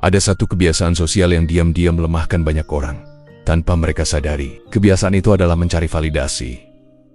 Ada satu kebiasaan sosial yang diam-diam melemahkan banyak orang. Tanpa mereka sadari, kebiasaan itu adalah mencari validasi.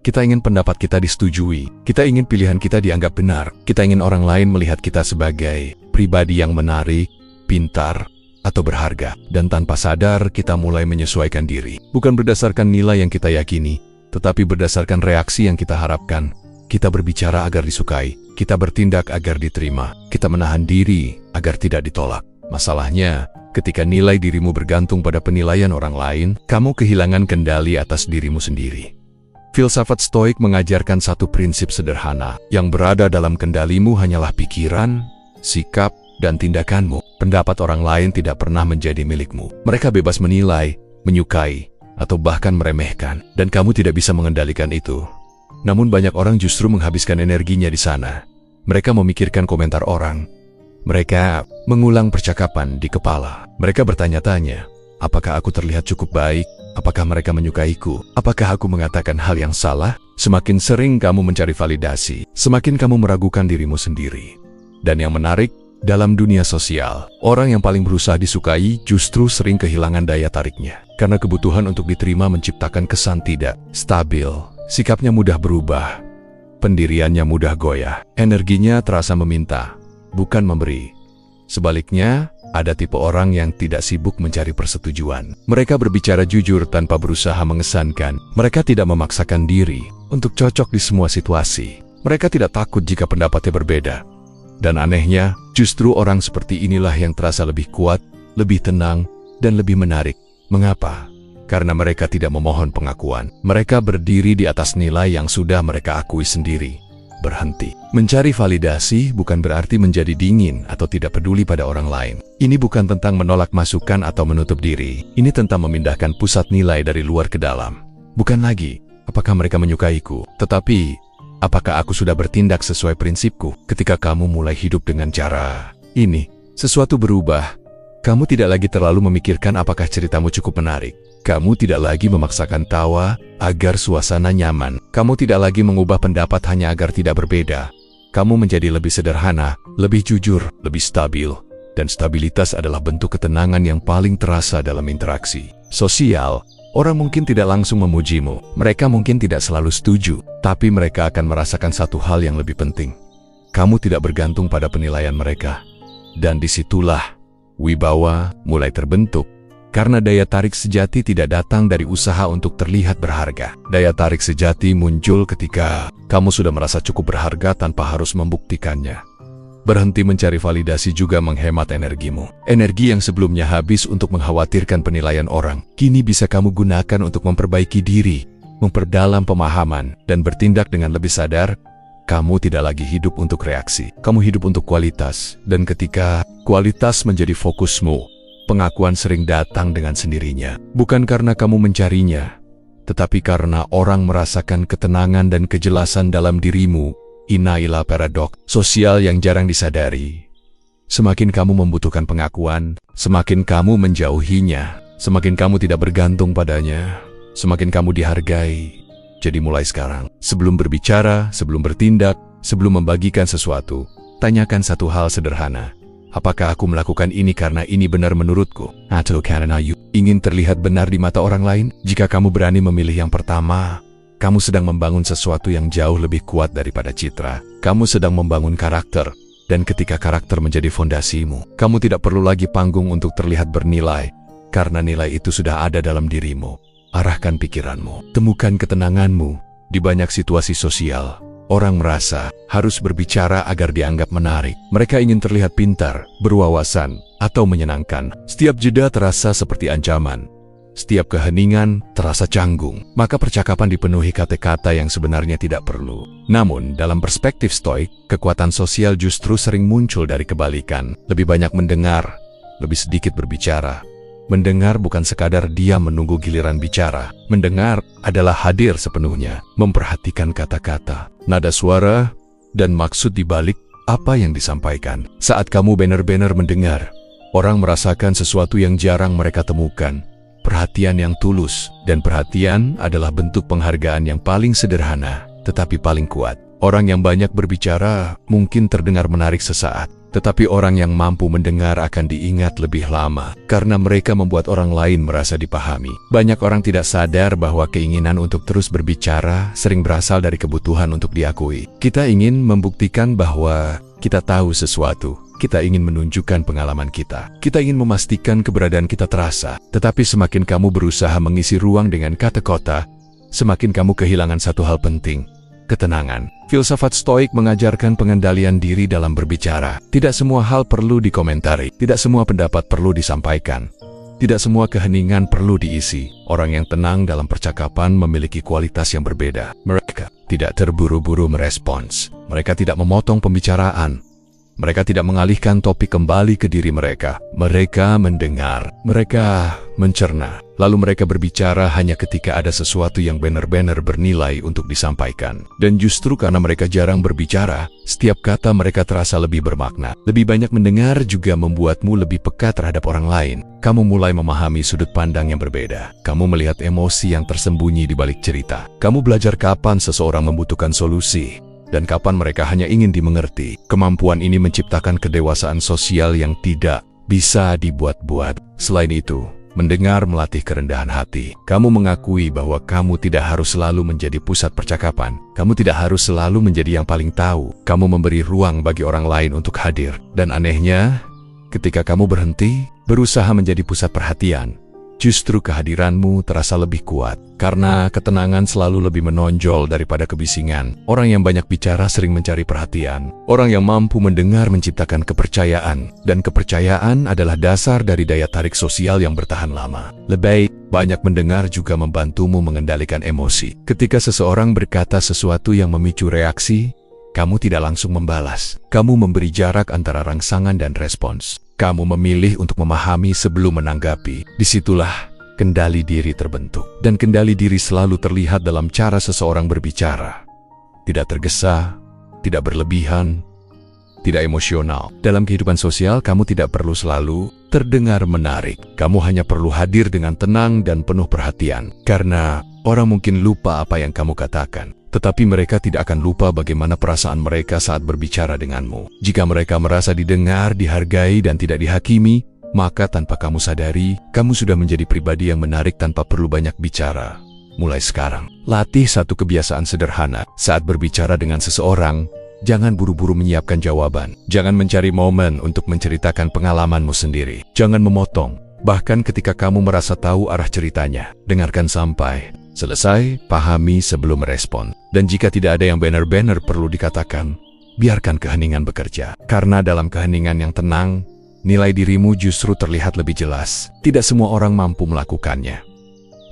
Kita ingin pendapat kita disetujui, kita ingin pilihan kita dianggap benar, kita ingin orang lain melihat kita sebagai pribadi yang menarik, pintar, atau berharga. Dan tanpa sadar, kita mulai menyesuaikan diri. Bukan berdasarkan nilai yang kita yakini, tetapi berdasarkan reaksi yang kita harapkan. Kita berbicara agar disukai, kita bertindak agar diterima, kita menahan diri agar tidak ditolak. Masalahnya, ketika nilai dirimu bergantung pada penilaian orang lain, kamu kehilangan kendali atas dirimu sendiri. Filsafat Stoik mengajarkan satu prinsip sederhana, yang berada dalam kendalimu hanyalah pikiran, sikap, dan tindakanmu. Pendapat orang lain tidak pernah menjadi milikmu. Mereka bebas menilai, menyukai, atau bahkan meremehkan, dan kamu tidak bisa mengendalikan itu. Namun banyak orang justru menghabiskan energinya di sana. Mereka memikirkan komentar orang. Mereka mengulang percakapan di kepala. Mereka bertanya-tanya, apakah aku terlihat cukup baik? Apakah mereka menyukaiku? Apakah aku mengatakan hal yang salah? Semakin sering kamu mencari validasi, semakin kamu meragukan dirimu sendiri. Dan yang menarik, dalam dunia sosial, orang yang paling berusaha disukai justru sering kehilangan daya tariknya. Karena kebutuhan untuk diterima menciptakan kesan tidak stabil, sikapnya mudah berubah, pendiriannya mudah goyah, energinya terasa meminta, bukan memberi. Sebaliknya, ada tipe orang yang tidak sibuk mencari persetujuan. Mereka berbicara jujur tanpa berusaha mengesankan. Mereka tidak memaksakan diri untuk cocok di semua situasi. Mereka tidak takut jika pendapatnya berbeda. Dan anehnya, justru orang seperti inilah yang terasa lebih kuat, lebih tenang, dan lebih menarik. Mengapa? Karena mereka tidak memohon pengakuan. Mereka berdiri di atas nilai yang sudah mereka akui sendiri. Berhenti. Mencari validasi bukan berarti menjadi dingin atau tidak peduli pada orang lain. Ini bukan tentang menolak masukan atau menutup diri. Ini tentang memindahkan pusat nilai dari luar ke dalam. Bukan lagi, apakah mereka menyukaiku, tetapi apakah aku sudah bertindak sesuai prinsipku? Ketika kamu mulai hidup dengan cara ini, sesuatu berubah. Kamu tidak lagi terlalu memikirkan apakah ceritamu cukup menarik. Kamu tidak lagi memaksakan tawa agar suasana nyaman. Kamu tidak lagi mengubah pendapat hanya agar tidak berbeda. Kamu menjadi lebih sederhana, lebih jujur, lebih stabil. Dan stabilitas adalah bentuk ketenangan yang paling terasa dalam interaksi sosial. Orang mungkin tidak langsung memujimu. Mereka mungkin tidak selalu setuju. Tapi mereka akan merasakan satu hal yang lebih penting. Kamu tidak bergantung pada penilaian mereka. Dan disitulah wibawa mulai terbentuk. Karena daya tarik sejati tidak datang dari usaha untuk terlihat berharga. Daya tarik sejati muncul ketika kamu sudah merasa cukup berharga tanpa harus membuktikannya. Berhenti mencari validasi juga menghemat energimu. Energi yang sebelumnya habis untuk mengkhawatirkan penilaian orang, kini bisa kamu gunakan untuk memperbaiki diri, memperdalam pemahaman, dan bertindak dengan lebih sadar. Kamu tidak lagi hidup untuk reaksi, kamu hidup untuk kualitas. Dan ketika kualitas menjadi fokusmu, pengakuan sering datang dengan sendirinya. Bukan karena kamu mencarinya, tetapi karena orang merasakan ketenangan dan kejelasan dalam dirimu. Inilah paradoks sosial yang jarang disadari. Semakin kamu membutuhkan pengakuan, semakin kamu menjauhinya. Semakin kamu tidak bergantung padanya, semakin kamu dihargai. Jadi mulai sekarang, sebelum berbicara, sebelum bertindak, sebelum membagikan sesuatu, tanyakan satu hal sederhana. Apakah aku melakukan ini karena ini benar menurutku? Atau karena ingin terlihat benar di mata orang lain? Jika kamu berani memilih yang pertama, kamu sedang membangun sesuatu yang jauh lebih kuat daripada citra. Kamu sedang membangun karakter. Dan ketika karakter menjadi fondasimu, kamu tidak perlu lagi panggung untuk terlihat bernilai. Karena nilai itu sudah ada dalam dirimu. Arahkan pikiranmu, temukan ketenanganmu. Di banyak situasi sosial, orang merasa harus berbicara agar dianggap menarik. Mereka ingin terlihat pintar, berwawasan, atau menyenangkan. Setiap jeda terasa seperti ancaman. Setiap keheningan terasa canggung. Maka percakapan dipenuhi kata-kata yang sebenarnya tidak perlu. Namun, dalam perspektif Stoik, kekuatan sosial justru sering muncul dari kebalikan. Lebih banyak mendengar, lebih sedikit berbicara. Mendengar bukan sekadar diam menunggu giliran bicara. Mendengar adalah hadir sepenuhnya, memperhatikan kata-kata, nada suara, dan maksud di balik apa yang disampaikan. Saat kamu benar-benar mendengar, orang merasakan sesuatu yang jarang mereka temukan. Perhatian yang tulus, dan perhatian adalah bentuk penghargaan yang paling sederhana, tetapi paling kuat. Orang yang banyak berbicara mungkin terdengar menarik sesaat, Tetapi orang yang mampu mendengar akan diingat lebih lama, karena mereka membuat orang lain merasa dipahami. Banyak orang tidak sadar bahwa keinginan untuk terus berbicara sering berasal dari kebutuhan untuk diakui. Kita ingin membuktikan bahwa kita tahu sesuatu. Kita ingin menunjukkan pengalaman kita. Kita ingin memastikan keberadaan kita terasa. Tetapi semakin kamu berusaha mengisi ruang dengan kata-kata, semakin kamu kehilangan satu hal penting. Ketenangan. Filsafat Stoik mengajarkan pengendalian diri dalam berbicara. Tidak semua hal perlu dikomentari. Tidak semua pendapat perlu disampaikan. Tidak semua keheningan perlu diisi. Orang yang tenang dalam percakapan memiliki kualitas yang berbeda. Mereka tidak terburu-buru merespons. Mereka tidak memotong pembicaraan. Mereka tidak mengalihkan topik kembali ke diri mereka. Mereka mendengar. Mereka mencerna. Lalu mereka berbicara hanya ketika ada sesuatu yang benar-benar bernilai untuk disampaikan. Dan justru karena mereka jarang berbicara, setiap kata mereka terasa lebih bermakna. Lebih banyak mendengar juga membuatmu lebih peka terhadap orang lain. Kamu mulai memahami sudut pandang yang berbeda. Kamu melihat emosi yang tersembunyi di balik cerita. Kamu belajar kapan seseorang membutuhkan solusi dan kapan mereka hanya ingin dimengerti. Kemampuan ini menciptakan kedewasaan sosial yang tidak bisa dibuat-buat. Selain itu, mendengar melatih kerendahan hati. Kamu mengakui bahwa kamu tidak harus selalu menjadi pusat percakapan. Kamu tidak harus selalu menjadi yang paling tahu. Kamu memberi ruang bagi orang lain untuk hadir. Dan anehnya, ketika kamu berhenti berusaha menjadi pusat perhatian, justru kehadiranmu terasa lebih kuat. Karena ketenangan selalu lebih menonjol daripada kebisingan. Orang yang banyak bicara sering mencari perhatian. Orang yang mampu mendengar menciptakan kepercayaan. Dan kepercayaan adalah dasar dari daya tarik sosial yang bertahan lama. Lebih banyak mendengar juga membantumu mengendalikan emosi. Ketika seseorang berkata sesuatu yang memicu reaksi, kamu tidak langsung membalas. Kamu memberi jarak antara rangsangan dan respons. Kamu memilih untuk memahami sebelum menanggapi. Disitulah kendali diri terbentuk. Dan kendali diri selalu terlihat dalam cara seseorang berbicara. Tidak tergesa, tidak berlebihan, tidak emosional. Dalam kehidupan sosial, kamu tidak perlu selalu terdengar menarik. Kamu hanya perlu hadir dengan tenang dan penuh perhatian. Karena orang mungkin lupa apa yang kamu katakan, tetapi mereka tidak akan lupa bagaimana perasaan mereka saat berbicara denganmu. Jika mereka merasa didengar, dihargai, dan tidak dihakimi, maka tanpa kamu sadari, kamu sudah menjadi pribadi yang menarik tanpa perlu banyak bicara. Mulai sekarang, latih satu kebiasaan sederhana. Saat berbicara dengan seseorang, jangan buru-buru menyiapkan jawaban. Jangan mencari momen untuk menceritakan pengalamanmu sendiri. Jangan memotong. Bahkan ketika kamu merasa tahu arah ceritanya, dengarkan sampai selesai, pahami sebelum merespon. Dan jika tidak ada yang benar-benar perlu dikatakan, biarkan keheningan bekerja. Karena dalam keheningan yang tenang, nilai dirimu justru terlihat lebih jelas. Tidak semua orang mampu melakukannya.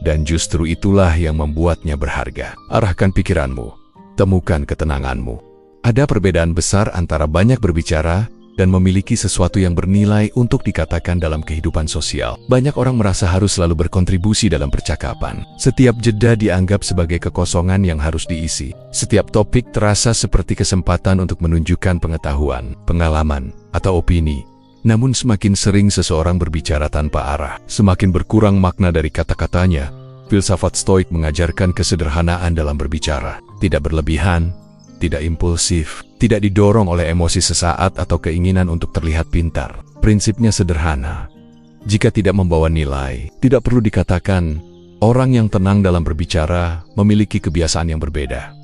Dan justru itulah yang membuatnya berharga. Arahkan pikiranmu. Temukan ketenanganmu. Ada perbedaan besar antara banyak berbicara dan memiliki sesuatu yang bernilai untuk dikatakan dalam kehidupan sosial. Banyak orang merasa harus selalu berkontribusi dalam percakapan. Setiap jeda dianggap sebagai kekosongan yang harus diisi. Setiap topik terasa seperti kesempatan untuk menunjukkan pengetahuan, pengalaman, atau opini. Namun semakin sering seseorang berbicara tanpa arah, semakin berkurang makna dari kata-katanya. Filsafat Stoik mengajarkan kesederhanaan dalam berbicara. Tidak berlebihan, tidak impulsif, tidak didorong oleh emosi sesaat atau keinginan untuk terlihat pintar. Prinsipnya sederhana. Jika tidak membawa nilai, tidak perlu dikatakan. Orang yang tenang dalam berbicara memiliki kebiasaan yang berbeda.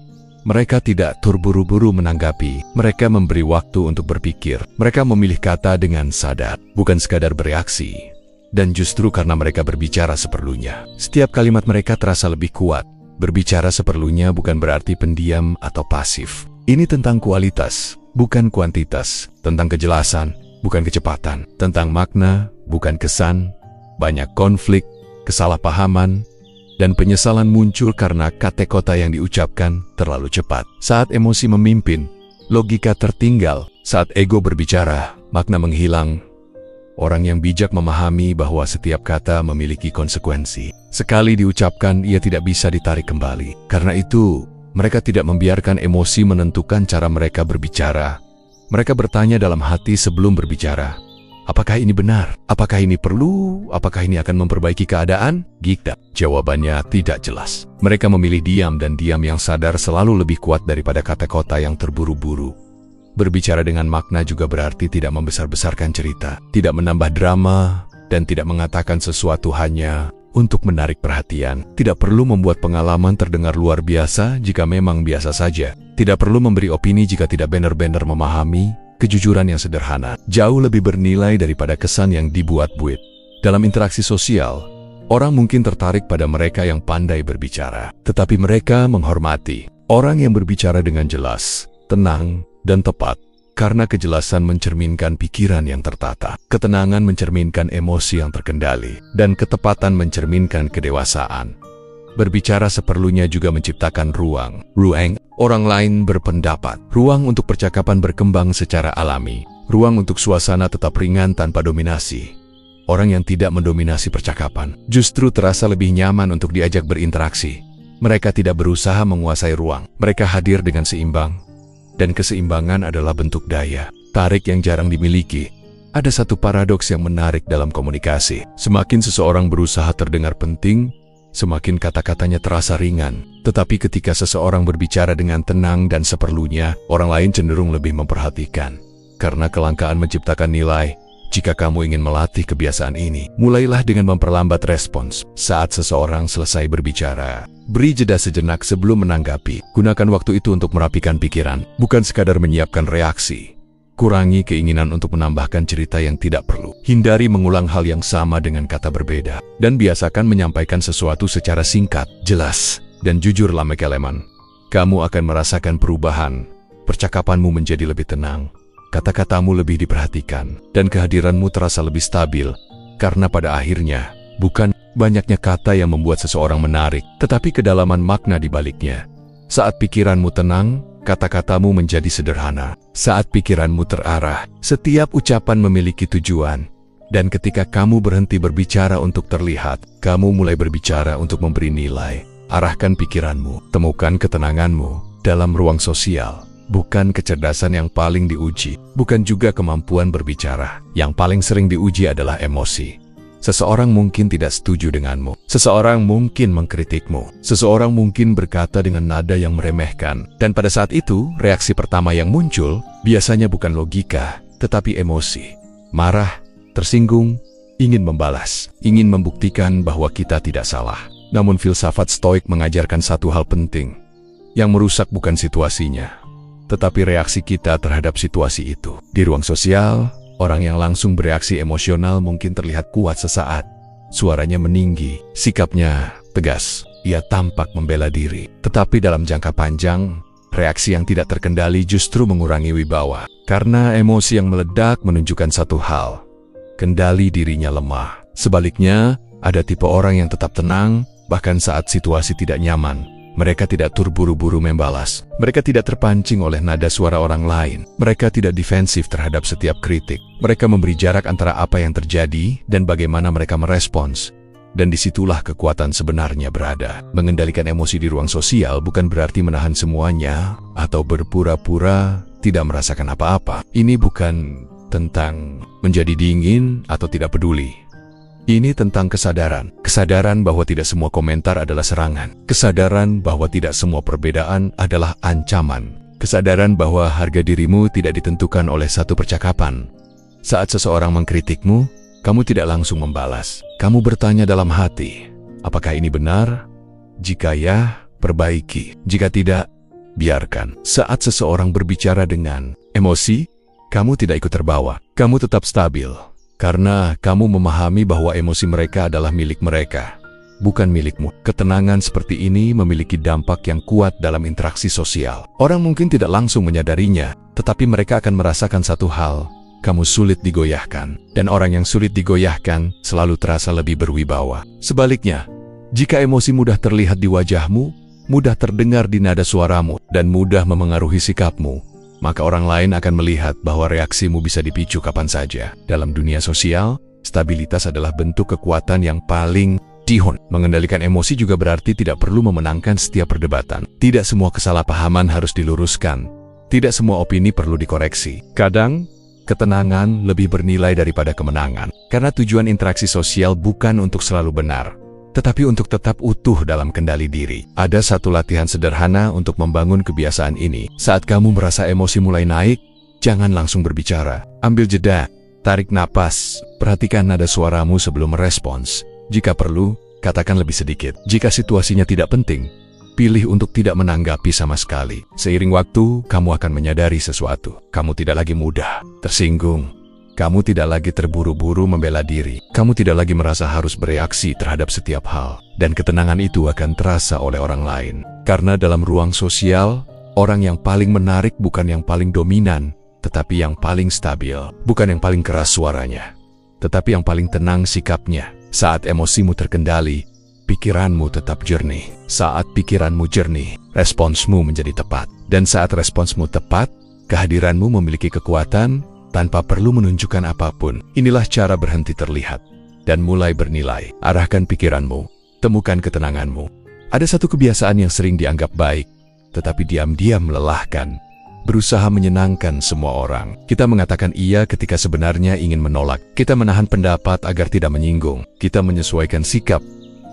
Mereka tidak terburu-buru menanggapi. Mereka memberi waktu untuk berpikir. Mereka memilih kata dengan sadar, bukan sekadar bereaksi. Dan justru karena mereka berbicara seperlunya, setiap kalimat mereka terasa lebih kuat. Berbicara seperlunya bukan berarti pendiam atau pasif. Ini tentang kualitas, bukan kuantitas. Tentang kejelasan, bukan kecepatan. Tentang makna, bukan kesan. Banyak konflik, kesalahpahaman, dan penyesalan muncul karena kata-kata yang diucapkan terlalu cepat. Saat emosi memimpin, logika tertinggal. Saat ego berbicara, makna menghilang. Orang yang bijak memahami bahwa setiap kata memiliki konsekuensi. Sekali diucapkan, ia tidak bisa ditarik kembali. Karena itu, mereka tidak membiarkan emosi menentukan cara mereka berbicara. Mereka bertanya dalam hati sebelum berbicara. Apakah ini benar? Apakah ini perlu? Apakah ini akan memperbaiki keadaan? Gigda. Jawabannya tidak jelas. Mereka memilih diam, dan diam yang sadar selalu lebih kuat daripada kata-kata yang terburu-buru. Berbicara dengan makna juga berarti tidak membesar-besarkan cerita, tidak menambah drama, dan tidak mengatakan sesuatu hanya untuk menarik perhatian. Tidak perlu membuat pengalaman terdengar luar biasa jika memang biasa saja. Tidak perlu memberi opini jika tidak benar-benar memahami. Kejujuran yang sederhana jauh lebih bernilai daripada kesan yang dibuat-buat. Dalam interaksi sosial, orang mungkin tertarik pada mereka yang pandai berbicara, tetapi mereka menghormati orang yang berbicara dengan jelas, tenang, dan tepat. Karena kejelasan mencerminkan pikiran yang tertata, ketenangan mencerminkan emosi yang terkendali, dan ketepatan mencerminkan kedewasaan. Berbicara seperlunya juga menciptakan ruang orang lain berpendapat, ruang untuk percakapan berkembang secara alami, ruang untuk suasana tetap ringan tanpa dominasi. Orang yang tidak mendominasi percakapan justru terasa lebih nyaman untuk diajak berinteraksi. Mereka tidak berusaha menguasai ruang, mereka hadir dengan seimbang. Dan keseimbangan adalah bentuk daya tarik yang jarang dimiliki. Ada satu paradoks yang menarik dalam komunikasi. Semakin seseorang berusaha terdengar penting, semakin kata-katanya terasa ringan. Tetapi ketika seseorang berbicara dengan tenang dan seperlunya, orang lain cenderung lebih memperhatikan. Karena kelangkaan menciptakan nilai. Jika kamu ingin melatih kebiasaan ini, mulailah dengan memperlambat respons saat seseorang selesai berbicara. Beri jeda sejenak sebelum menanggapi. Gunakan waktu itu untuk merapikan pikiran, bukan sekadar menyiapkan reaksi. Kurangi keinginan untuk menambahkan cerita yang tidak perlu. Hindari mengulang hal yang sama dengan kata berbeda. Dan biasakan menyampaikan sesuatu secara singkat, jelas, dan jujur. Lamek elemen. Kamu akan merasakan perubahan. Percakapanmu menjadi lebih tenang. Kata-katamu lebih diperhatikan, dan kehadiranmu terasa lebih stabil. Karena pada akhirnya, bukan banyaknya kata yang membuat seseorang menarik, tetapi kedalaman makna di baliknya. Saat pikiranmu tenang, kata-katamu menjadi sederhana. Saat pikiranmu terarah, setiap ucapan memiliki tujuan. Dan ketika kamu berhenti berbicara untuk terlihat, kamu mulai berbicara untuk memberi nilai. Arahkan pikiranmu, temukan ketenanganmu dalam ruang sosial. Bukan kecerdasan yang paling diuji, bukan juga kemampuan berbicara. Yang paling sering diuji adalah emosi. Seseorang mungkin tidak setuju denganmu. Seseorang mungkin mengkritikmu. Seseorang mungkin berkata dengan nada yang meremehkan. Dan pada saat itu, reaksi pertama yang muncul biasanya bukan logika, tetapi emosi. Marah, tersinggung, ingin membalas, ingin membuktikan bahwa kita tidak salah. Namun filsafat Stoik mengajarkan satu hal penting. Yang merusak bukan situasinya, tetapi reaksi kita terhadap situasi itu. Di ruang sosial, orang yang langsung bereaksi emosional mungkin terlihat kuat sesaat. Suaranya meninggi, sikapnya tegas, ia tampak membela diri. Tetapi dalam jangka panjang, reaksi yang tidak terkendali justru mengurangi wibawa. Karena emosi yang meledak menunjukkan satu hal, kendali dirinya lemah. Sebaliknya, ada tipe orang yang tetap tenang, bahkan saat situasi tidak nyaman. Mereka tidak terburu-buru membalas. Mereka tidak terpancing oleh nada suara orang lain. Mereka tidak defensif terhadap setiap kritik. Mereka memberi jarak antara apa yang terjadi dan bagaimana mereka merespons. Dan disitulah kekuatan sebenarnya berada. Mengendalikan emosi di ruang sosial bukan berarti menahan semuanya atau berpura-pura tidak merasakan apa-apa. Ini bukan tentang menjadi dingin atau tidak peduli. Ini tentang kesadaran. Kesadaran bahwa tidak semua komentar adalah serangan. Kesadaran bahwa tidak semua perbedaan adalah ancaman. Kesadaran bahwa harga dirimu tidak ditentukan oleh satu percakapan. Saat seseorang mengkritikmu, kamu tidak langsung membalas. Kamu bertanya dalam hati, apakah ini benar? Jika ya, perbaiki. Jika tidak, biarkan. Saat seseorang berbicara dengan emosi, kamu tidak ikut terbawa. Kamu tetap stabil. Karena kamu memahami bahwa emosi mereka adalah milik mereka, bukan milikmu. Ketenangan seperti ini memiliki dampak yang kuat dalam interaksi sosial. Orang mungkin tidak langsung menyadarinya, tetapi mereka akan merasakan satu hal, kamu sulit digoyahkan. Dan orang yang sulit digoyahkan selalu terasa lebih berwibawa. Sebaliknya, jika emosi mudah terlihat di wajahmu, mudah terdengar di nada suaramu, dan mudah memengaruhi sikapmu, maka orang lain akan melihat bahwa reaksimu bisa dipicu kapan saja. Dalam dunia sosial, stabilitas adalah bentuk kekuatan yang paling dihon. Mengendalikan emosi juga berarti tidak perlu memenangkan setiap perdebatan. Tidak semua kesalahpahaman harus diluruskan. Tidak semua opini perlu dikoreksi. Kadang, ketenangan lebih bernilai daripada kemenangan. Karena tujuan interaksi sosial bukan untuk selalu benar, tetapi untuk tetap utuh dalam kendali diri. Ada satu latihan sederhana untuk membangun kebiasaan ini. Saat kamu merasa emosi mulai naik, Jangan langsung berbicara. Ambil jeda, tarik napas, perhatikan nada suaramu sebelum merespons. Jika perlu, katakan lebih sedikit. Jika situasinya tidak penting, pilih untuk tidak menanggapi sama sekali. Seiring waktu, kamu akan menyadari sesuatu. Kamu tidak lagi mudah tersinggung. Kamu tidak lagi terburu-buru membela diri. Kamu tidak lagi merasa harus bereaksi terhadap setiap hal. Dan ketenangan itu akan terasa oleh orang lain. Karena dalam ruang sosial, orang yang paling menarik bukan yang paling dominan, tetapi yang paling stabil. Bukan yang paling keras suaranya, tetapi yang paling tenang sikapnya. Saat emosimu terkendali, pikiranmu tetap jernih. Saat pikiranmu jernih, responsmu menjadi tepat. Dan saat responsmu tepat, kehadiranmu memiliki kekuatan tanpa perlu menunjukkan apapun. Inilah cara berhenti terlihat dan mulai bernilai. Arahkan pikiranmu, temukan ketenanganmu. Ada satu kebiasaan yang sering dianggap baik, tetapi diam-diam melelahkan. Berusaha menyenangkan semua orang. Kita mengatakan iya ketika sebenarnya ingin menolak. Kita menahan pendapat agar tidak menyinggung. Kita menyesuaikan sikap,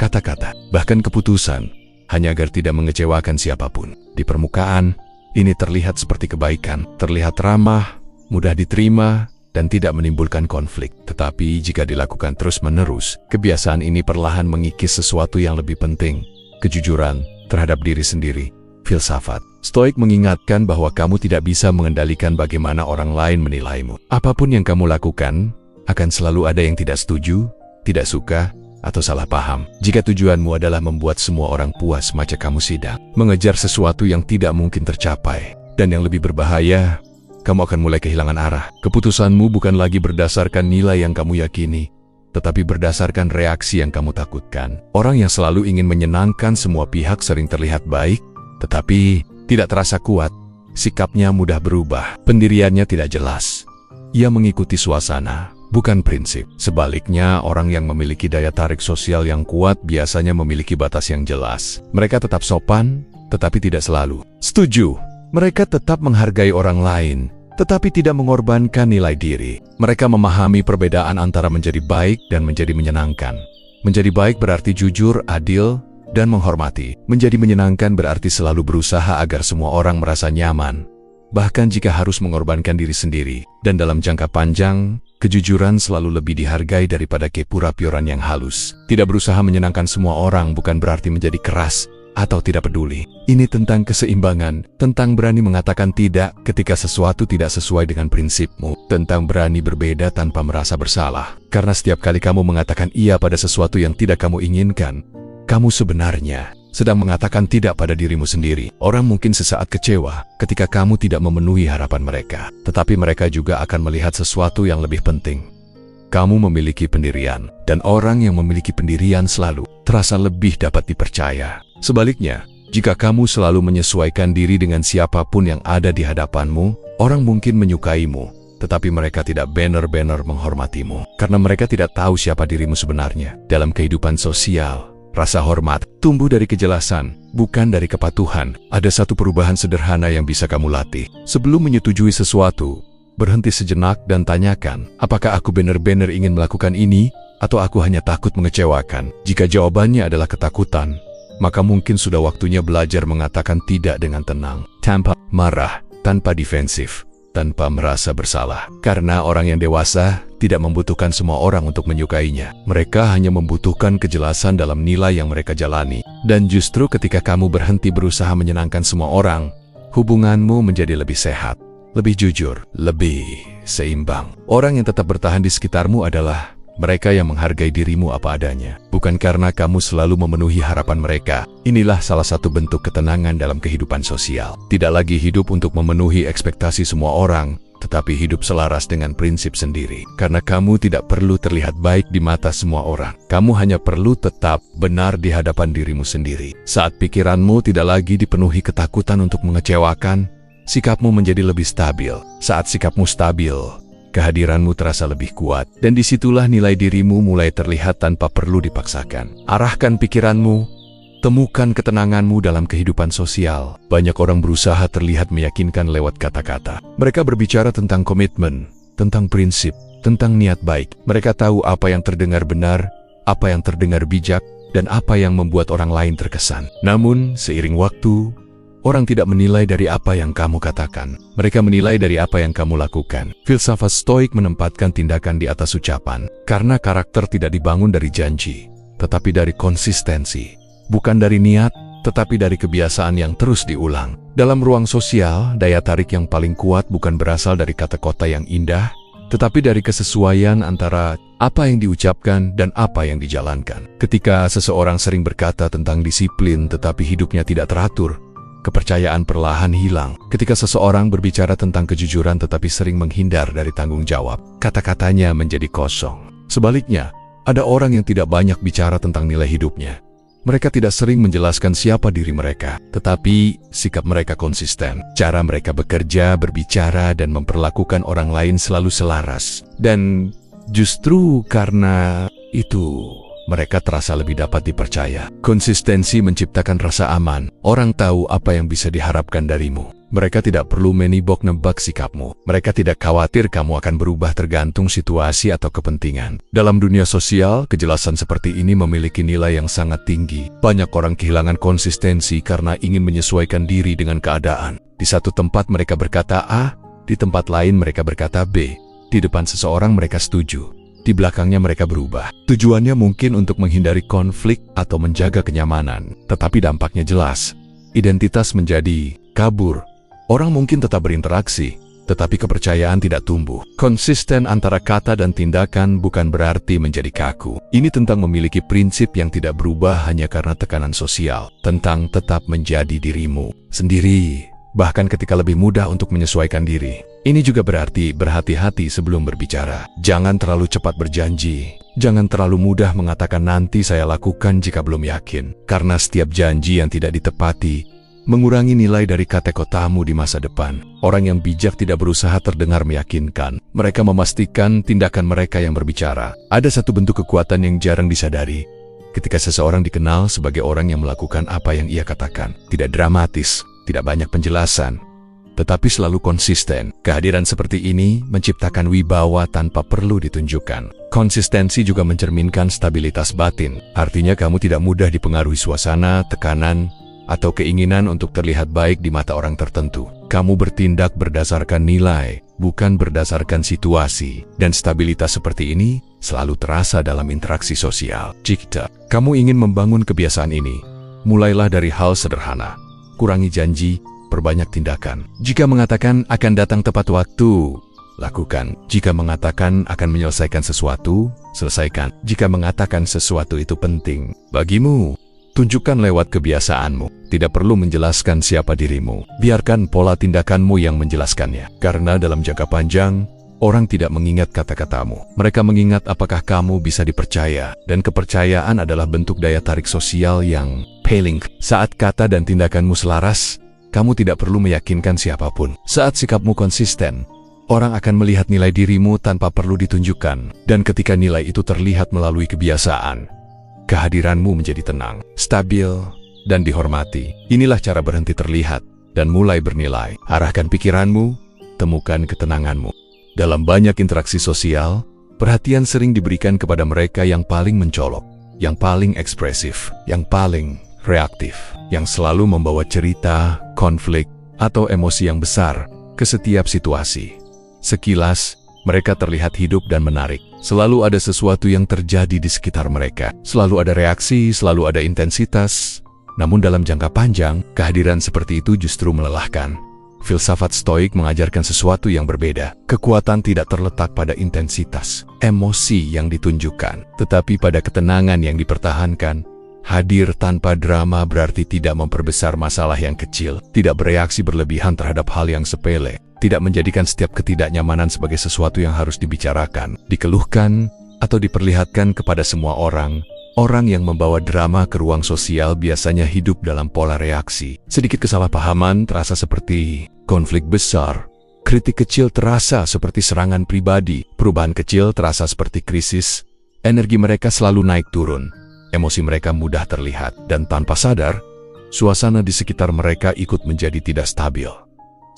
kata-kata, bahkan keputusan, hanya agar tidak mengecewakan siapapun. Di permukaan, ini terlihat seperti kebaikan, terlihat ramah, mudah diterima, dan tidak menimbulkan konflik. Tetapi jika dilakukan terus-menerus, kebiasaan ini perlahan mengikis sesuatu yang lebih penting, kejujuran terhadap diri sendiri. Filsafat Stoik mengingatkan bahwa kamu tidak bisa mengendalikan bagaimana orang lain menilaimu. Apapun yang kamu lakukan, akan selalu ada yang tidak setuju, tidak suka, atau salah paham. Jika tujuanmu adalah membuat semua orang puas, maka kamu sedang mengejar sesuatu yang tidak mungkin tercapai. Dan yang lebih berbahaya, kamu akan mulai kehilangan arah. Keputusanmu bukan lagi berdasarkan nilai yang kamu yakini, tetapi berdasarkan reaksi yang kamu takutkan. Orang yang selalu ingin menyenangkan semua pihak sering terlihat baik, tetapi tidak terasa kuat. Sikapnya mudah berubah, pendiriannya tidak jelas. Ia mengikuti suasana, bukan prinsip. Sebaliknya, orang yang memiliki daya tarik sosial yang kuat biasanya memiliki batas yang jelas. Mereka tetap sopan, tetapi tidak selalu setuju. Mereka tetap menghargai orang lain, tetapi tidak mengorbankan nilai diri. Mereka memahami perbedaan antara menjadi baik dan menjadi menyenangkan. Menjadi baik berarti jujur, adil, dan menghormati. Menjadi menyenangkan berarti selalu berusaha agar semua orang merasa nyaman, bahkan jika harus mengorbankan diri sendiri. Dan dalam jangka panjang, kejujuran selalu lebih dihargai daripada kepura-puraan yang halus. Tidak berusaha menyenangkan semua orang bukan berarti menjadi keras atau tidak peduli. Ini tentang keseimbangan, tentang berani mengatakan tidak ketika sesuatu tidak sesuai dengan prinsipmu, tentang berani berbeda tanpa merasa bersalah. Karena setiap kali kamu mengatakan iya pada sesuatu yang tidak kamu inginkan, kamu sebenarnya sedang mengatakan tidak pada dirimu sendiri. Orang mungkin sesaat kecewa ketika kamu tidak memenuhi harapan mereka, tetapi mereka juga akan melihat sesuatu yang lebih penting. Kamu memiliki pendirian, dan orang yang memiliki pendirian selalu terasa lebih dapat dipercaya. Sebaliknya, jika kamu selalu menyesuaikan diri dengan siapapun yang ada di hadapanmu, orang mungkin menyukaimu, tetapi mereka tidak benar-benar menghormatimu, karena mereka tidak tahu siapa dirimu sebenarnya. Dalam kehidupan sosial, rasa hormat tumbuh dari kejelasan, bukan dari kepatuhan. Ada satu perubahan sederhana yang bisa kamu latih. Sebelum menyetujui sesuatu, berhenti sejenak dan tanyakan, apakah aku benar-benar ingin melakukan ini, atau aku hanya takut mengecewakan? Jika jawabannya adalah ketakutan, maka mungkin sudah waktunya belajar mengatakan tidak dengan tenang, tanpa marah, tanpa defensif, tanpa merasa bersalah. Karena orang yang dewasa tidak membutuhkan semua orang untuk menyukainya. Mereka hanya membutuhkan kejelasan dalam nilai yang mereka jalani. Dan justru ketika kamu berhenti berusaha menyenangkan semua orang, hubunganmu menjadi lebih sehat, lebih jujur, lebih seimbang. Orang yang tetap bertahan di sekitarmu adalah mereka yang menghargai dirimu apa adanya, bukan karena kamu selalu memenuhi harapan mereka. Inilah salah satu bentuk ketenangan dalam kehidupan sosial. Tidak lagi hidup untuk memenuhi ekspektasi semua orang, tetapi hidup selaras dengan prinsip sendiri. Karena kamu tidak perlu terlihat baik di mata semua orang. Kamu hanya perlu tetap benar di hadapan dirimu sendiri. Saat pikiranmu tidak lagi dipenuhi ketakutan untuk mengecewakan, sikapmu menjadi lebih stabil. Saat sikapmu stabil, kehadiranmu terasa lebih kuat, dan disitulah nilai dirimu mulai terlihat tanpa perlu dipaksakan. Arahkan pikiranmu, temukan ketenanganmu dalam kehidupan sosial. Banyak orang berusaha terlihat meyakinkan lewat kata-kata. Mereka berbicara tentang komitmen, tentang prinsip, tentang niat baik. Mereka tahu apa yang terdengar benar, apa yang terdengar bijak, dan apa yang membuat orang lain terkesan. Namun, seiring waktu, Orang tidak menilai dari apa yang kamu katakan. Mereka menilai dari apa yang kamu lakukan. Filsafat Stoik menempatkan tindakan di atas ucapan. Karena karakter tidak dibangun dari janji, tetapi dari konsistensi. Bukan dari niat, tetapi dari kebiasaan yang terus diulang. Dalam ruang sosial, daya tarik yang paling kuat bukan berasal dari kata-kata yang indah, tetapi dari kesesuaian antara apa yang diucapkan dan apa yang dijalankan. Ketika seseorang sering berkata tentang disiplin tetapi hidupnya tidak teratur, kepercayaan perlahan hilang. Ketika seseorang berbicara tentang kejujuran tetapi sering menghindar dari tanggung jawab, kata-katanya menjadi kosong. Sebaliknya, ada orang yang tidak banyak bicara tentang nilai hidupnya. Mereka tidak sering menjelaskan siapa diri mereka, tetapi sikap mereka konsisten. Cara mereka bekerja, berbicara, dan memperlakukan orang lain selalu selaras. Dan justru karena itu, mereka terasa lebih dapat dipercaya. Konsistensi menciptakan rasa aman. Orang tahu apa yang bisa diharapkan darimu. Mereka tidak perlu menebak sikapmu. Mereka tidak khawatir kamu akan berubah tergantung situasi atau kepentingan. Dalam dunia sosial, kejelasan seperti ini memiliki nilai yang sangat tinggi. Banyak orang kehilangan konsistensi karena ingin menyesuaikan diri dengan keadaan. Di satu tempat mereka berkata A, di tempat lain mereka berkata B. Di depan seseorang mereka setuju, di belakangnya mereka berubah. Tujuannya mungkin untuk menghindari konflik atau menjaga kenyamanan, tetapi dampaknya jelas. Identitas menjadi kabur. Orang mungkin tetap berinteraksi, tetapi kepercayaan tidak tumbuh. Konsisten antara kata dan tindakan bukan berarti menjadi kaku. Ini tentang memiliki prinsip yang tidak berubah hanya karena tekanan sosial, tentang tetap menjadi dirimu sendiri, bahkan ketika lebih mudah untuk menyesuaikan diri. Ini juga berarti berhati-hati sebelum berbicara. Jangan terlalu cepat berjanji. Jangan terlalu mudah mengatakan nanti saya lakukan jika belum yakin. Karena setiap janji yang tidak ditepati mengurangi nilai dari kata-katamu di masa depan. Orang yang bijak tidak berusaha terdengar meyakinkan. Mereka memastikan tindakan mereka yang berbicara. Ada satu bentuk kekuatan yang jarang disadari. Ketika seseorang dikenal sebagai orang yang melakukan apa yang ia katakan. Tidak dramatis, tidak banyak penjelasan, tetapi selalu konsisten. Kehadiran seperti ini menciptakan wibawa tanpa perlu ditunjukkan. Konsistensi juga mencerminkan stabilitas batin. Artinya kamu tidak mudah dipengaruhi suasana, tekanan, atau keinginan untuk terlihat baik di mata orang tertentu. Kamu bertindak berdasarkan nilai, bukan berdasarkan situasi. Dan stabilitas seperti ini selalu terasa dalam interaksi sosial. Jika kamu ingin membangun kebiasaan ini, mulailah dari hal sederhana. Kurangi janji, perbanyak tindakan. Jika mengatakan akan datang tepat waktu, lakukan. Jika mengatakan akan menyelesaikan sesuatu, selesaikan. Jika mengatakan sesuatu itu penting bagimu, tunjukkan lewat kebiasaanmu. Tidak perlu menjelaskan siapa dirimu. Biarkan pola tindakanmu yang menjelaskannya. Karena dalam jangka panjang, orang tidak mengingat kata-katamu. Mereka mengingat apakah kamu bisa dipercaya. Dan kepercayaan adalah bentuk daya tarik sosial yang paling. Saat kata dan tindakanmu selaras, kamu tidak perlu meyakinkan siapapun. Saat sikapmu konsisten, orang akan melihat nilai dirimu tanpa perlu ditunjukkan. Dan ketika nilai itu terlihat melalui kebiasaan, kehadiranmu menjadi tenang, stabil, dan dihormati. Inilah cara berhenti terlihat dan mulai bernilai. Arahkan pikiranmu, temukan ketenanganmu. Dalam banyak interaksi sosial, perhatian sering diberikan kepada mereka yang paling mencolok, yang paling ekspresif, yang paling reaktif, yang selalu membawa cerita, konflik, atau emosi yang besar ke setiap situasi. Sekilas, mereka terlihat hidup dan menarik. Selalu ada sesuatu yang terjadi di sekitar mereka. Selalu ada reaksi, selalu ada intensitas. Namun dalam jangka panjang, kehadiran seperti itu justru melelahkan. Filsafat Stoik mengajarkan sesuatu yang berbeda. Kekuatan tidak terletak pada intensitas, emosi yang ditunjukkan, tetapi pada ketenangan yang dipertahankan. Hadir tanpa drama berarti tidak memperbesar masalah yang kecil, tidak bereaksi berlebihan terhadap hal yang sepele, tidak menjadikan setiap ketidaknyamanan sebagai sesuatu yang harus dibicarakan, dikeluhkan, atau diperlihatkan kepada semua orang. Orang yang membawa drama ke ruang sosial biasanya hidup dalam pola reaksi. Sedikit kesalahpahaman terasa seperti konflik besar. Kritik kecil terasa seperti serangan pribadi. Perubahan kecil terasa seperti krisis. Energi mereka selalu naik turun. Emosi mereka mudah terlihat. Dan tanpa sadar, suasana di sekitar mereka ikut menjadi tidak stabil.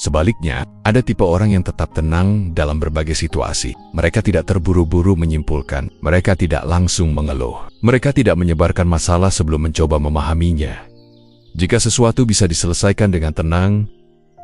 Sebaliknya, ada tipe orang yang tetap tenang dalam berbagai situasi. Mereka tidak terburu-buru menyimpulkan. Mereka tidak langsung mengeluh. Mereka tidak menyebarkan masalah sebelum mencoba memahaminya. Jika sesuatu bisa diselesaikan dengan tenang,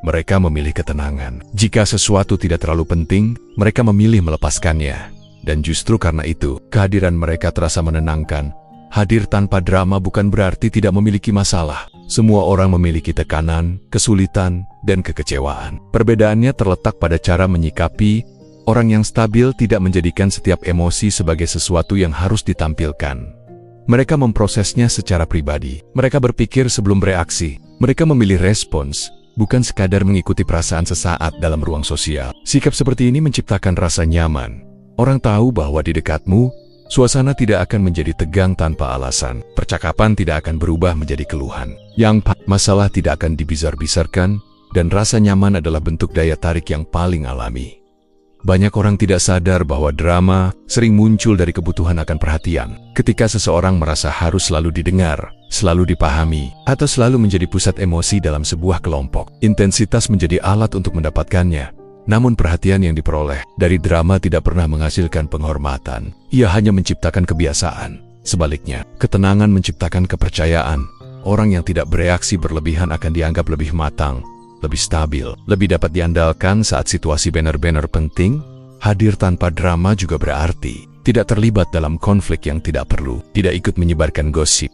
mereka memilih ketenangan. Jika sesuatu tidak terlalu penting, mereka memilih melepaskannya. Dan justru karena itu, kehadiran mereka terasa menenangkan. Hadir tanpa drama bukan berarti tidak memiliki masalah. Semua orang memiliki tekanan, kesulitan, dan kekecewaan. Perbedaannya terletak pada cara menyikapi. Orang yang stabil tidak menjadikan setiap emosi sebagai sesuatu yang harus ditampilkan. Mereka memprosesnya secara pribadi. Mereka berpikir sebelum bereaksi. Mereka memilih respons, bukan sekadar mengikuti perasaan sesaat dalam ruang sosial. Sikap seperti ini menciptakan rasa nyaman. Orang tahu bahwa di dekatmu, suasana tidak akan menjadi tegang tanpa alasan. Percakapan tidak akan berubah menjadi keluhan. Masalah tidak akan dibesar-besarkan, dan rasa nyaman adalah bentuk daya tarik yang paling alami. Banyak orang tidak sadar bahwa drama sering muncul dari kebutuhan akan perhatian. Ketika seseorang merasa harus selalu didengar, selalu dipahami, atau selalu menjadi pusat emosi dalam sebuah kelompok, intensitas menjadi alat untuk mendapatkannya. Namun perhatian yang diperoleh dari drama tidak pernah menghasilkan penghormatan. Ia hanya menciptakan kebiasaan. Sebaliknya, ketenangan menciptakan kepercayaan. Orang yang tidak bereaksi berlebihan akan dianggap lebih matang, lebih stabil, lebih dapat diandalkan saat situasi benar-benar penting. Hadir tanpa drama juga berarti tidak terlibat dalam konflik yang tidak perlu, tidak ikut menyebarkan gosip,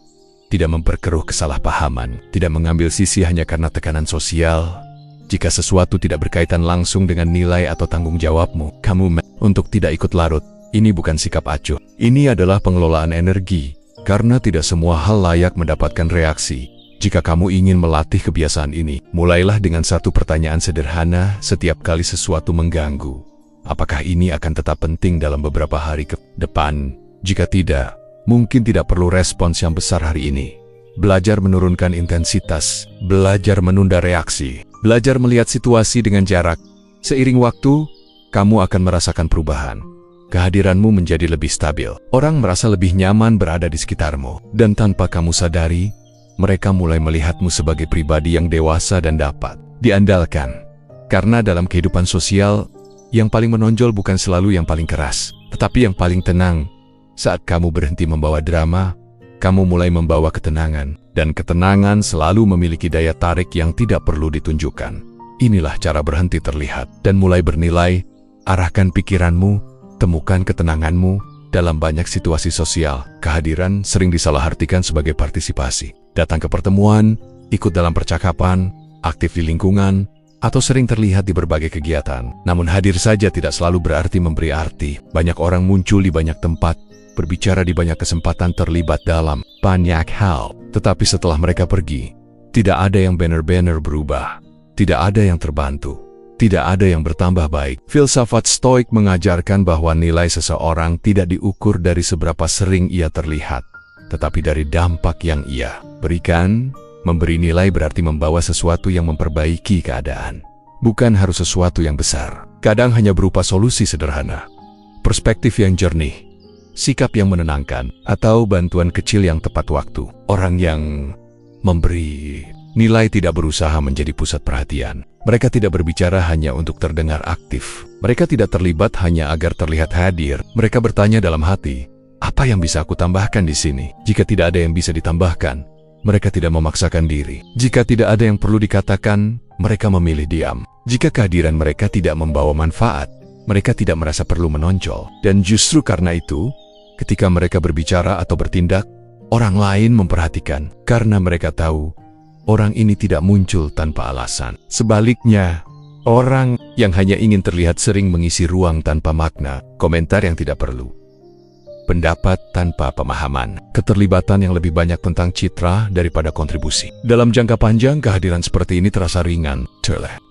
tidak memperkeruh kesalahpahaman, tidak mengambil sisi hanya karena tekanan sosial. Jika sesuatu tidak berkaitan langsung dengan nilai atau tanggung jawabmu, kamu untuk tidak ikut larut. Ini bukan sikap acuh. Ini adalah pengelolaan energi, karena tidak semua hal layak mendapatkan reaksi. Jika kamu ingin melatih kebiasaan ini, mulailah dengan satu pertanyaan sederhana setiap kali sesuatu mengganggu. Apakah ini akan tetap penting dalam beberapa hari ke depan? Jika tidak, mungkin tidak perlu respons yang besar hari ini. Belajar menurunkan intensitas, belajar menunda reaksi, belajar melihat situasi dengan jarak. Seiring waktu, kamu akan merasakan perubahan. Kehadiranmu menjadi lebih stabil. Orang merasa lebih nyaman berada di sekitarmu. Dan tanpa kamu sadari, mereka mulai melihatmu sebagai pribadi yang dewasa dan dapat diandalkan. Karena dalam kehidupan sosial, yang paling menonjol bukan selalu yang paling keras, tetapi yang paling tenang. Saat kamu berhenti membawa drama, kamu mulai membawa ketenangan, dan ketenangan selalu memiliki daya tarik yang tidak perlu ditunjukkan. Inilah cara berhenti terlihat dan mulai bernilai. Arahkan pikiranmu, temukan ketenanganmu. Dalam banyak situasi sosial, kehadiran sering disalahartikan sebagai partisipasi. Datang ke pertemuan, ikut dalam percakapan, aktif di lingkungan, atau sering terlihat di berbagai kegiatan. Namun hadir saja tidak selalu berarti memberi arti. Banyak orang muncul di banyak tempat, berbicara di banyak kesempatan, terlibat dalam banyak hal. Tetapi setelah mereka pergi, tidak ada yang benar-benar berubah. Tidak ada yang terbantu. Tidak ada yang bertambah baik. Filsafat Stoik mengajarkan bahwa nilai seseorang tidak diukur dari seberapa sering ia terlihat, tetapi dari dampak yang ia berikan. Memberi nilai berarti membawa sesuatu yang memperbaiki keadaan. Bukan harus sesuatu yang besar. Kadang hanya berupa solusi sederhana, perspektif yang jernih, sikap yang menenangkan, atau bantuan kecil yang tepat waktu. Orang yang memberi nilai tidak berusaha menjadi pusat perhatian. Mereka tidak berbicara hanya untuk terdengar aktif. Mereka tidak terlibat hanya agar terlihat hadir. Mereka bertanya dalam hati, apa yang bisa aku tambahkan di sini? Jika tidak ada yang bisa ditambahkan, mereka tidak memaksakan diri. Jika tidak ada yang perlu dikatakan, mereka memilih diam. Jika kehadiran mereka tidak membawa manfaat, mereka tidak merasa perlu menonjol. Dan justru karena itu, ketika mereka berbicara atau bertindak, orang lain memperhatikan karena mereka tahu orang ini tidak muncul tanpa alasan. Sebaliknya, orang yang hanya ingin terlihat sering mengisi ruang tanpa makna, komentar yang tidak perlu, pendapat tanpa pemahaman, keterlibatan yang lebih banyak tentang citra daripada kontribusi. Dalam jangka panjang, kehadiran seperti ini terasa ringan,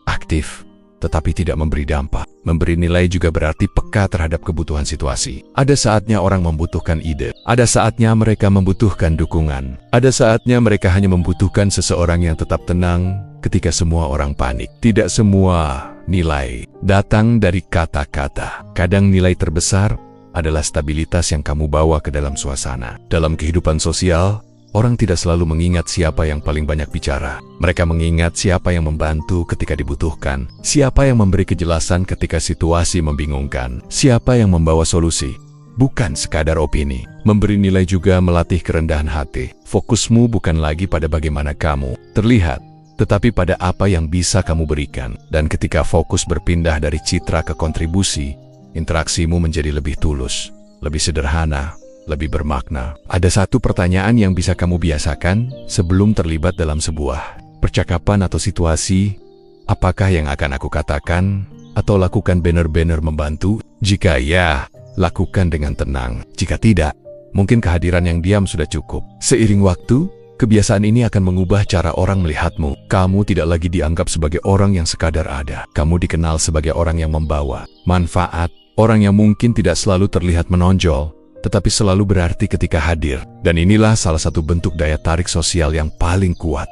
aktif, tetapi tidak memberi dampak. Memberi nilai juga berarti peka terhadap kebutuhan situasi. Ada saatnya orang membutuhkan ide. Ada saatnya mereka membutuhkan dukungan. Ada saatnya mereka hanya membutuhkan seseorang yang tetap tenang ketika semua orang panik. Tidak semua nilai datang dari kata-kata. Kadang nilai terbesar adalah stabilitas yang kamu bawa ke dalam suasana. Dalam kehidupan sosial, orang tidak selalu mengingat siapa yang paling banyak bicara. Mereka mengingat siapa yang membantu ketika dibutuhkan, siapa yang memberi kejelasan ketika situasi membingungkan, siapa yang membawa solusi, bukan sekadar opini. Memberi nilai juga melatih kerendahan hati. Fokusmu bukan lagi pada bagaimana kamu terlihat, tetapi pada apa yang bisa kamu berikan. Dan ketika fokus berpindah dari citra ke kontribusi, interaksimu menjadi lebih tulus, lebih sederhana, lebih bermakna. Ada satu pertanyaan yang bisa kamu biasakan sebelum terlibat dalam sebuah percakapan atau situasi. Apakah yang akan aku katakan atau lakukan benar-benar membantu? Jika ya, lakukan dengan tenang. Jika tidak, mungkin kehadiran yang diam sudah cukup. Seiring waktu, kebiasaan ini akan mengubah cara orang melihatmu. Kamu tidak lagi dianggap sebagai orang yang sekadar ada. Kamu dikenal sebagai orang yang membawa manfaat, orang yang mungkin tidak selalu terlihat menonjol, tetapi selalu berarti ketika hadir. Dan inilah salah satu bentuk daya tarik sosial yang paling kuat.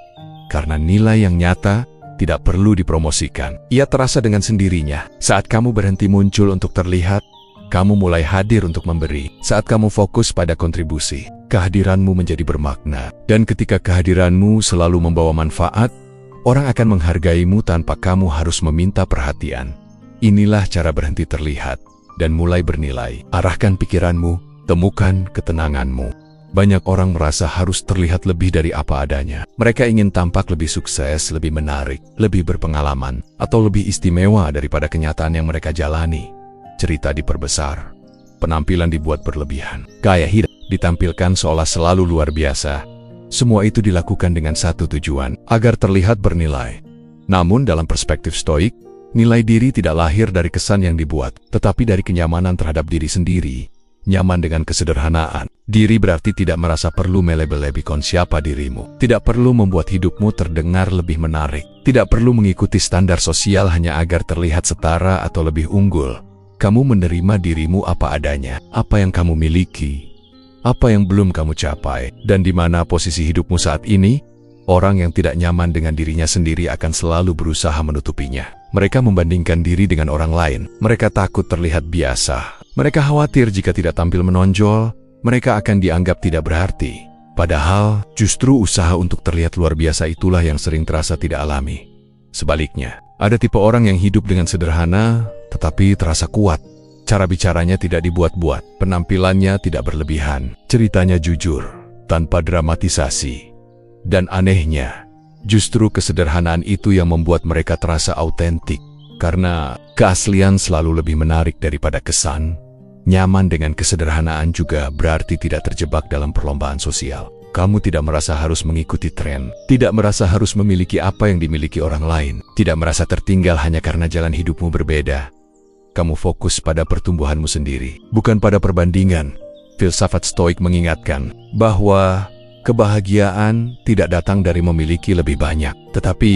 Karena nilai yang nyata tidak perlu dipromosikan. Ia terasa dengan sendirinya. Saat kamu berhenti muncul untuk terlihat, kamu mulai hadir untuk memberi. Saat kamu fokus pada kontribusi, kehadiranmu menjadi bermakna. Dan ketika kehadiranmu selalu membawa manfaat, orang akan menghargaimu tanpa kamu harus meminta perhatian. Inilah cara berhenti terlihat dan mulai bernilai. Arahkan pikiranmu, temukan ketenanganmu. Banyak orang merasa harus terlihat lebih dari apa adanya. Mereka ingin tampak lebih sukses, lebih menarik, lebih berpengalaman, atau lebih istimewa daripada kenyataan yang mereka jalani. Cerita diperbesar, penampilan dibuat berlebihan, gaya hidup ditampilkan seolah selalu luar biasa. Semua itu dilakukan dengan satu tujuan, agar terlihat bernilai. Namun dalam perspektif Stoik, nilai diri tidak lahir dari kesan yang dibuat, tetapi dari kenyamanan terhadap diri sendiri. Nyaman dengan kesederhanaan. Diri berarti tidak merasa perlu melebel-lebihkan siapa dirimu. Tidak perlu membuat hidupmu terdengar lebih menarik. Tidak perlu mengikuti standar sosial hanya agar terlihat setara atau lebih unggul. Kamu menerima dirimu apa adanya, apa yang kamu miliki, apa yang belum kamu capai, dan di mana posisi hidupmu saat ini. Orang yang tidak nyaman dengan dirinya sendiri akan selalu berusaha menutupinya. Mereka membandingkan diri dengan orang lain. Mereka takut terlihat biasa. Mereka khawatir jika tidak tampil menonjol, mereka akan dianggap tidak berarti. Padahal, justru usaha untuk terlihat luar biasa itulah yang sering terasa tidak alami. Sebaliknya, ada tipe orang yang hidup dengan sederhana, tetapi terasa kuat. Cara bicaranya tidak dibuat-buat, penampilannya tidak berlebihan, ceritanya jujur, tanpa dramatisasi. Dan anehnya, justru kesederhanaan itu yang membuat mereka terasa autentik. Karena keaslian selalu lebih menarik daripada kesan. Nyaman dengan kesederhanaan juga berarti tidak terjebak dalam perlombaan sosial. Kamu tidak merasa harus mengikuti tren, tidak merasa harus memiliki apa yang dimiliki orang lain, tidak merasa tertinggal hanya karena jalan hidupmu berbeda. Kamu fokus pada pertumbuhanmu sendiri, bukan pada perbandingan. Filsafat Stoik mengingatkan bahwa kebahagiaan tidak datang dari memiliki lebih banyak, tetapi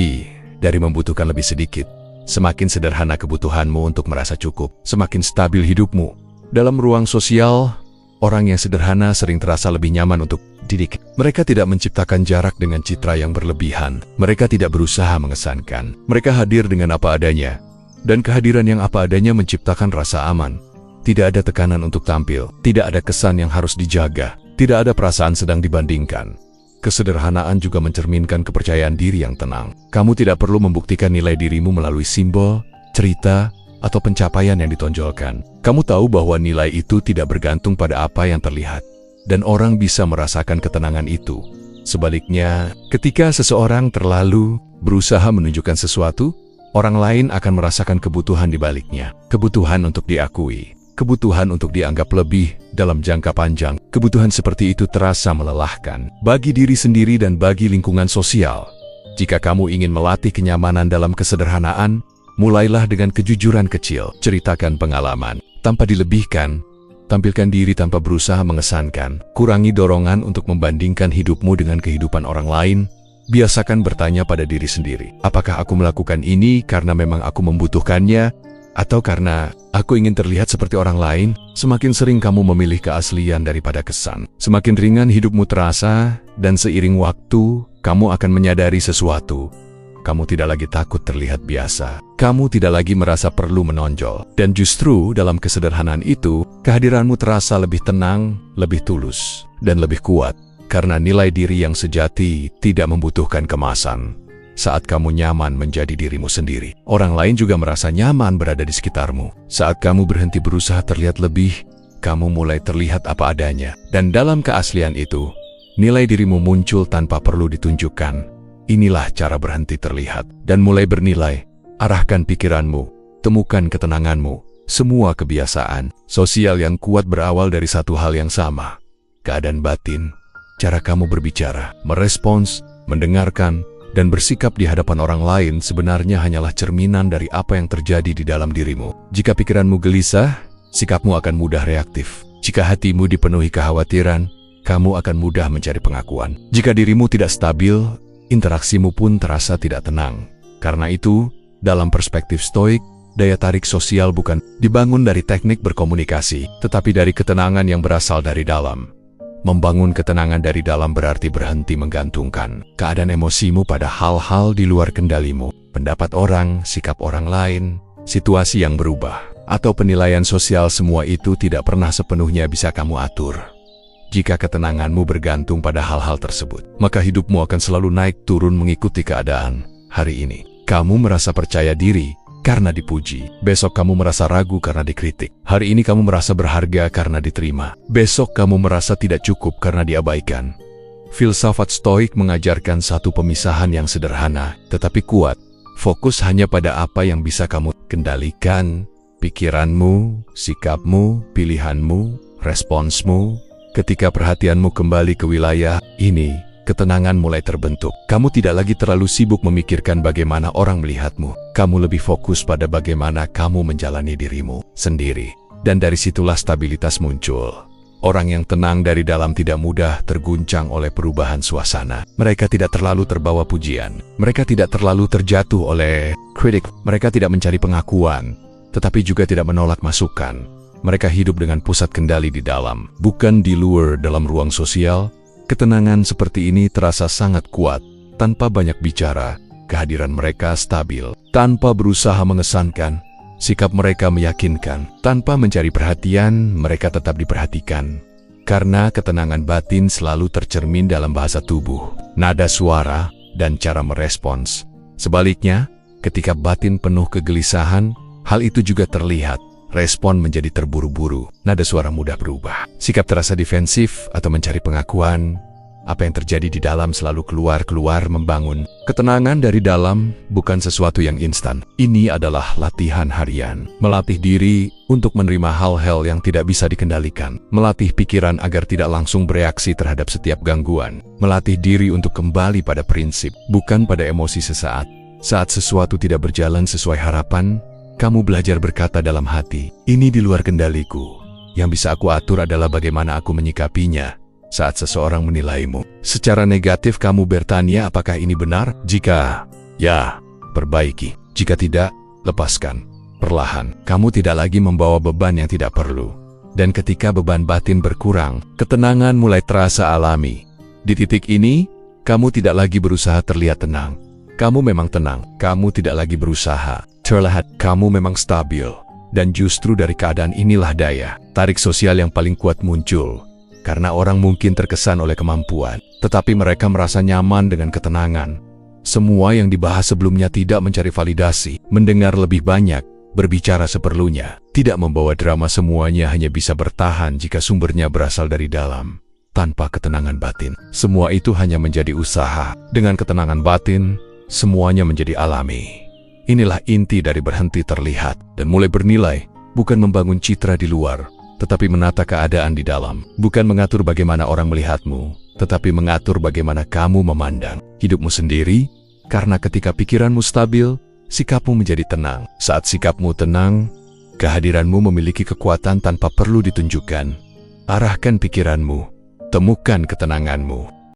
dari membutuhkan lebih sedikit. Semakin sederhana kebutuhanmu untuk merasa cukup, semakin stabil hidupmu. Dalam ruang sosial, orang yang sederhana sering terasa lebih nyaman untuk didik. Mereka tidak menciptakan jarak dengan citra yang berlebihan. Mereka tidak berusaha mengesankan. Mereka hadir dengan apa adanya. Dan kehadiran yang apa adanya menciptakan rasa aman. Tidak ada tekanan untuk tampil. Tidak ada kesan yang harus dijaga. Tidak ada perasaan sedang dibandingkan. Kesederhanaan juga mencerminkan kepercayaan diri yang tenang. Kamu tidak perlu membuktikan nilai dirimu melalui simbol, cerita, atau pencapaian yang ditonjolkan. Kamu tahu bahwa nilai itu tidak bergantung pada apa yang terlihat. Dan orang bisa merasakan ketenangan itu. Sebaliknya, ketika seseorang terlalu berusaha menunjukkan sesuatu, orang lain akan merasakan kebutuhan di baliknya. Kebutuhan untuk diakui. Kebutuhan untuk dianggap lebih dalam jangka panjang. Kebutuhan seperti itu terasa melelahkan bagi diri sendiri dan bagi lingkungan sosial. Jika kamu ingin melatih kenyamanan dalam kesederhanaan, mulailah dengan kejujuran kecil. Ceritakan pengalaman tanpa dilebihkan. Tampilkan diri tanpa berusaha mengesankan. Kurangi dorongan untuk membandingkan hidupmu dengan kehidupan orang lain. Biasakan bertanya pada diri sendiri, apakah aku melakukan ini karena memang aku membutuhkannya, atau karena aku ingin terlihat seperti orang lain? Semakin sering kamu memilih keaslian daripada kesan, semakin ringan hidupmu terasa, dan seiring waktu, kamu akan menyadari sesuatu. Kamu tidak lagi takut terlihat biasa. Kamu tidak lagi merasa perlu menonjol. Dan justru dalam kesederhanaan itu, kehadiranmu terasa lebih tenang, lebih tulus, dan lebih kuat. Karena nilai diri yang sejati tidak membutuhkan kemasan. Saat kamu nyaman menjadi dirimu sendiri, orang lain juga merasa nyaman berada di sekitarmu. Saat kamu berhenti berusaha terlihat lebih, kamu mulai terlihat apa adanya. Dan dalam keaslian itu, nilai dirimu muncul tanpa perlu ditunjukkan. Inilah cara berhenti terlihat dan mulai bernilai. Arahkan pikiranmu, temukan ketenanganmu. Semua kebiasaan sosial yang kuat berawal dari satu hal yang sama. Keadaan batin, cara kamu berbicara, merespons, mendengarkan, dan bersikap di hadapan orang lain sebenarnya hanyalah cerminan dari apa yang terjadi di dalam dirimu. Jika pikiranmu gelisah, sikapmu akan mudah reaktif. Jika hatimu dipenuhi kekhawatiran, kamu akan mudah mencari pengakuan. Jika dirimu tidak stabil, interaksimu pun terasa tidak tenang. Karena itu, dalam perspektif Stoik, daya tarik sosial bukan dibangun dari teknik berkomunikasi, tetapi dari ketenangan yang berasal dari dalam. Membangun ketenangan dari dalam berarti berhenti menggantungkan keadaan emosimu pada hal-hal di luar kendalimu, pendapat orang, sikap orang lain, situasi yang berubah, atau penilaian sosial. Semua itu tidak pernah sepenuhnya bisa kamu atur. Jika ketenanganmu bergantung pada hal-hal tersebut, maka hidupmu akan selalu naik turun mengikuti keadaan. Hari ini, kamu merasa percaya diri karena dipuji. Besok kamu merasa ragu karena dikritik. Hari ini kamu merasa berharga karena diterima. Besok kamu merasa tidak cukup karena diabaikan. Filsafat Stoik mengajarkan satu pemisahan yang sederhana, tetapi kuat. Fokus hanya pada apa yang bisa kamu kendalikan. Pikiranmu, sikapmu, pilihanmu, responsmu. Ketika perhatianmu kembali ke wilayah ini, ketenangan mulai terbentuk. Kamu tidak lagi terlalu sibuk memikirkan bagaimana orang melihatmu. Kamu lebih fokus pada bagaimana kamu menjalani dirimu sendiri. Dan dari situlah stabilitas muncul. Orang yang tenang dari dalam tidak mudah terguncang oleh perubahan suasana. Mereka tidak terlalu terbawa pujian. Mereka tidak terlalu terjatuh oleh kritik. Mereka tidak mencari pengakuan, tetapi juga tidak menolak masukan. Mereka hidup dengan pusat kendali di dalam, bukan di luar. Dalam ruang sosial, ketenangan seperti ini terasa sangat kuat. Tanpa banyak bicara, kehadiran mereka stabil. Tanpa berusaha mengesankan, sikap mereka meyakinkan. Tanpa mencari perhatian, mereka tetap diperhatikan. Karena ketenangan batin selalu tercermin dalam bahasa tubuh, nada suara, dan cara merespons. Sebaliknya, ketika batin penuh kegelisahan, hal itu juga terlihat. Respon menjadi terburu-buru, nada suara mudah berubah. Sikap terasa defensif atau mencari pengakuan. Apa yang terjadi di dalam selalu keluar membangun. Ketenangan dari dalam bukan sesuatu yang instan. Ini adalah latihan harian. Melatih diri untuk menerima hal-hal yang tidak bisa dikendalikan. Melatih pikiran agar tidak langsung bereaksi terhadap setiap gangguan. Melatih diri untuk kembali pada prinsip, bukan pada emosi sesaat. Saat sesuatu tidak berjalan sesuai harapan, kamu belajar berkata dalam hati, ini di luar kendaliku. Yang bisa aku atur adalah bagaimana aku menyikapinya. Saat seseorang menilaimu secara negatif, kamu bertanya apakah ini benar? Jika ya, perbaiki. Jika tidak, lepaskan. Perlahan, kamu tidak lagi membawa beban yang tidak perlu. Dan ketika beban batin berkurang, ketenangan mulai terasa alami. Di titik ini, kamu tidak lagi berusaha terlihat tenang. Kamu memang tenang. Kamu tidak lagi berusaha terlihat, kamu memang stabil. Dan justru dari keadaan inilah daya tarik sosial yang paling kuat muncul. Karena orang mungkin terkesan oleh kemampuan, tetapi mereka merasa nyaman dengan ketenangan. Semua yang dibahas sebelumnya tidak mencari validasi, mendengar lebih banyak, berbicara seperlunya, tidak membawa drama. Semuanya hanya bisa bertahan jika sumbernya berasal dari dalam. Tanpa ketenangan batin, semua itu hanya menjadi usaha. Dengan ketenangan batin, semuanya menjadi alami. Inilah inti dari berhenti terlihat dan mulai bernilai, bukan membangun citra di luar, tetapi menata keadaan di dalam. Bukan mengatur bagaimana orang melihatmu, tetapi mengatur bagaimana kamu memandang hidupmu sendiri. Karena ketika pikiranmu stabil, sikapmu menjadi tenang. Saat sikapmu tenang, kehadiranmu memiliki kekuatan tanpa perlu ditunjukkan. Arahkan pikiranmu, temukan ketenanganmu.